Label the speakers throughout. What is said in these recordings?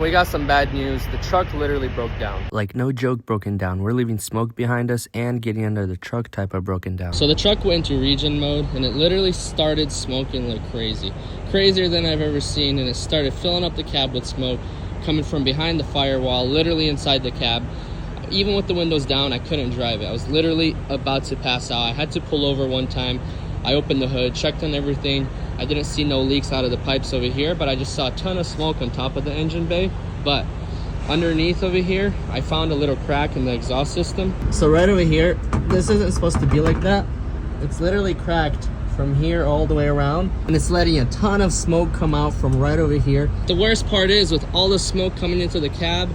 Speaker 1: We got some bad news. The truck literally broke down.
Speaker 2: Like, no joke, broken down. We're leaving smoke behind us, and getting under the truck type of broken down.
Speaker 1: So the truck went into regen mode, and it literally started smoking like crazy. Crazier than I've ever seen, and it started filling up the cab with smoke coming from behind the firewall, literally inside the cab. Even with the windows down, I couldn't drive it. I was literally about to pass out. I had to pull over one time. I opened the hood, checked on everything. I didn't see no leaks out of the pipes over here, but I just saw a ton of smoke on top of the engine bay. But underneath over here, I found a little crack in the exhaust system. So right over here, this isn't supposed to be like that. It's literally cracked from here all the way around, and it's letting a ton of smoke come out from right over here. The worst part is, with all the smoke coming into the cab,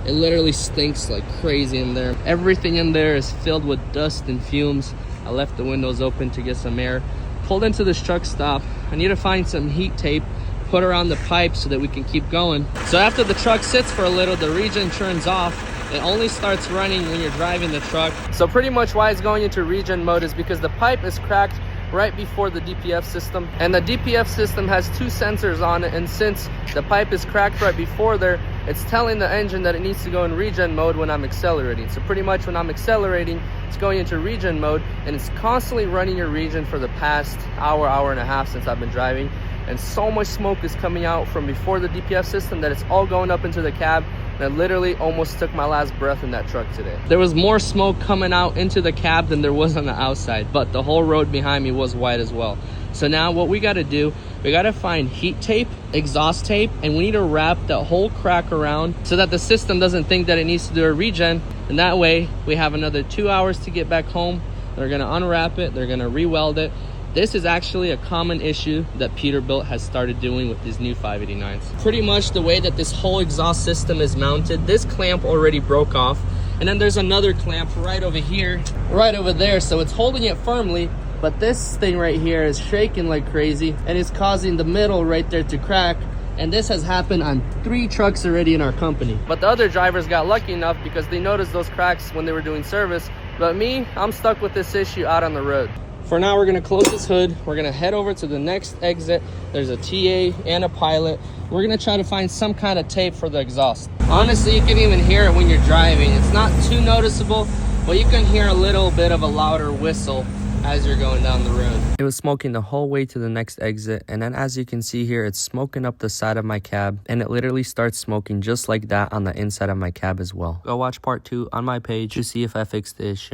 Speaker 1: it literally stinks like crazy in there. Everything in there is filled with dust and fumes. I left the windows open to get some air. Pulled into this truck stop. I need to find some heat tape, put around the pipe so that we can keep going. So after the truck sits for a little, the regen turns off. It only starts running when you're driving the truck. So pretty much why it's going into regen mode is because the pipe is cracked right before the DPF system, and the DPF system has two sensors on it, and since the pipe is cracked right before there, it's telling the engine that it needs to go in regen mode when I'm accelerating. So pretty much when I'm accelerating, it's going into regen mode, and it's constantly running your regen for the past hour and a half since I've been driving. And so much smoke is coming out from before the DPF system that it's all going up into the cab, and I literally almost took my last breath in that truck today. There was more smoke coming out into the cab than there was on the outside, but the whole road behind me was white as well. So now what we got to do, we got to find heat tape, exhaust tape, and we need to wrap that whole crack around so that the system doesn't think that it needs to do a regen. And that way we have another 2 hours to get back home. They're going to unwrap it, they're going to re-weld it. This is actually a common issue that Peterbilt has started doing with these new 589s. Pretty much the way that this whole exhaust system is mounted, this clamp already broke off, and then there's another clamp right over here, right over there, so it's holding it firmly, but this thing right here is shaking like crazy, and it's causing the middle right there to crack. And this has happened on 3 trucks already in our company. But the other drivers got lucky enough because they noticed those cracks when they were doing service. But me, I'm stuck with this issue out on the road. For now, we're gonna close this hood. We're gonna head over to the next exit. There's a TA and a pilot. We're gonna try to find some kind of tape for the exhaust. Honestly, you can even hear it when you're driving. It's not too noticeable, but you can hear a little bit of a louder whistle as you're going down the road.
Speaker 2: It was smoking the whole way to the next exit, and then as you can see here, it's smoking up the side of my cab, and it literally starts smoking just like that on the inside of my cab as well. Go watch part 2 on my page to see if I fixed the issue.